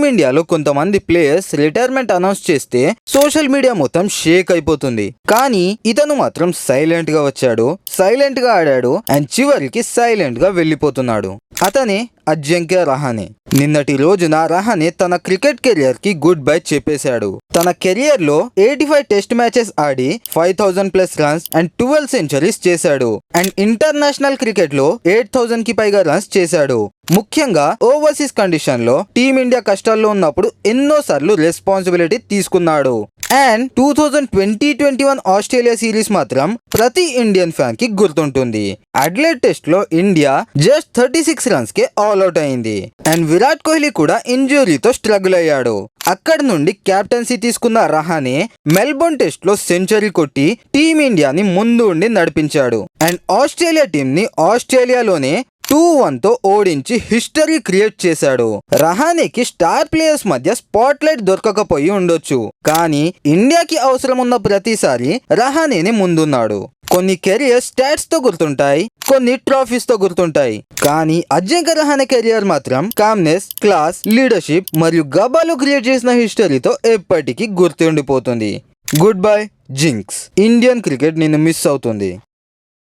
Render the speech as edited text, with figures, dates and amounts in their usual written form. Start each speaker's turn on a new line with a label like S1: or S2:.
S1: టీమిండియాలో కొంతమంది players retirement announce చేస్తే social media మొత్తం షేక్ అయిపోతుంది. కానీ ఇతను మాత్రం సైలెంట్ గా వచ్చాడు, సైలెంట్ గా ఆడాడు అండ్ చివరికి సైలెంట్ గా వెళ్ళిపోతున్నాడు. అతనే అజింక్య రహానే. నిన్నటి రోజున రహానే తన క్రికెట్ కెరియర్ కి గుడ్ బై చెప్పేశాడు. తన కెరియర్ లో 85 test matches Audi 5000+ runs and 12 centuries చేశాడు. అండ్ ఇంటర్నేషనల్ క్రికెట్ లో 8000 కి పైగా రన్స్ చేశాడు. ముఖ్యంగా ఓవర్సీస్ కండిషన్ లో టీమిండియా కష్టాల్లో ఉన్నప్పుడు ఎన్నోసార్లు రెస్పాన్సిబిలిటీ తీసుకున్నాడు. అండ్ 2020-21 ఆస్ట్రేలియా సిరీస్ మాత్రం ప్రతి ఇండియన్ ఫ్యాన్ కి గుర్తుంటుంది. అడ్లెడ్ టెస్ట్ లో ఇండియా జస్ట్ 36 రన్స్ కే ఆల్ అవుట్ అయింది. అండ్ విరాట్ కోహ్లీ కూడా ఇంజురీతో స్ట్రగుల్ అయ్యాడు. అక్కడి నుండి కెప్టెన్సీ తీసుకున్న రహానే మెల్బోర్న్ టెస్ట్ లో సెంచరీ కొట్టి టీమిండియాని ముందు ఉండి నడిపించాడు. అండ్ ఆస్ట్రేలియా టీం ని ఆస్ట్రేలియాలోనే 2-1తో ఓడించి హిస్టరీ క్రియేట్ చేశాడు. రహానేకి స్టార్ ప్లేయర్స్ మధ్య స్పాట్ లైట్ దొరకకపోయి ఉండొచ్చు, కానీ ఇండియాకి అవసరం ఉన్న ప్రతిసారి రహానేనే ముందున్నాడు. కొన్ని కెరియర్ స్టాట్స్ తో గుర్తుంటాయి, కొన్ని ట్రోఫీస్ తో గుర్తుంటాయి. కానీ అజింక్య రహానే కెరియర్ మాత్రం కామ్నెస్, క్లాస్, లీడర్షిప్ మరియు గబాలో క్రియేట్ చేసిన హిస్టరీతో ఎప్పటికీ గుర్తుండిపోతుంది. Good bye jinx. Indian cricket నిన్ను మిస్ అవుతుంది.